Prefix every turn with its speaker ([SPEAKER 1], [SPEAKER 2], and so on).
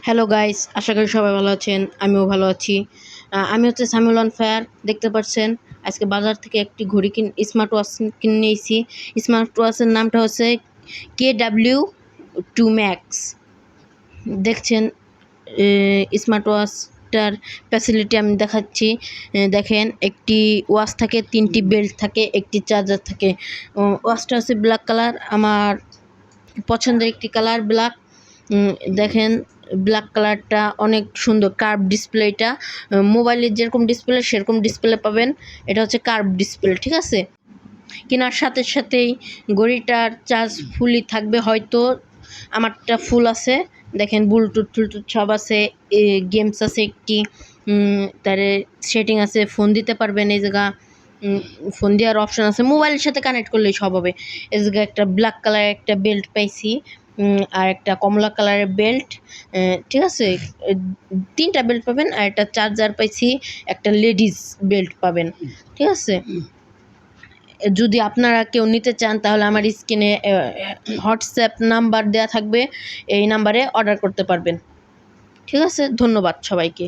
[SPEAKER 1] Hello guys, আশা করি সবাই ভালো আছেন। আমিও ভালো আছি। আমি হচ্ছে সামিউল অন ফায়ার। দেখতে পাচ্ছেন আজকে বাজার থেকে একটি ঘড়ি স্মার্ট ওয়াচ কিনে নিয়েছি। স্মার্ট ওয়াচের নামটা হচ্ছে KW2 ম্যাক্স। দেখছেন স্মার্ট ওয়াচটার ফ্যাসিলিটি আমি দেখাচ্ছি। দেখেন, একটি ওয়াচ থাকে, 3টি বেল্ট থাকে, একটি চার্জার থাকে। ওয়াচটা হচ্ছে ব্ল্যাক কালার, আমার পছন্দের একটি কালার ব্ল্যাক। দেখেন, ব্ল্যাক কালারটা অনেক সুন্দর। কার্ভ ডিসপ্লেটা মোবাইলের যেরকম ডিসপ্লে সেরকম ডিসপ্লে পাবেন। এটা হচ্ছে কার্ভ ডিসপ্লে, ঠিক আছে। কেনার সাথে সাথেই ঘড়িটার চার্জ ফুলই থাকবে, হয়তো আমারটা ফুল আছে। দেখেন, ব্লুটুথ টুলটুথ সব আছে, গেমস আছে একটি, তারে সেটিং আছে, ফোন দিতে পারবেন। এই জায়গা ফোন দেওয়ার অপশান আছে, মোবাইলের সাথে কানেক্ট করলেই সব হবে। এই জায়গায় একটা ব্ল্যাক কালারের একটা বেল্ট পাইছি, আর একটা কমলা কালারের বেল্ট, ঠিক আছে। 3টা বেল্ট পাবেন, আর একটা চার্জার পাইছি, একটা লেডিস বেল্ট পাবেন, ঠিক আছে। যদি আপনারা কেউ নিতে চান তাহলে আমার স্ক্রিনে হোয়াটসঅ্যাপ নাম্বার দেওয়া থাকবে, এই নাম্বারে অর্ডার করতে পারবেন, ঠিক আছে। ধন্যবাদ সবাইকে।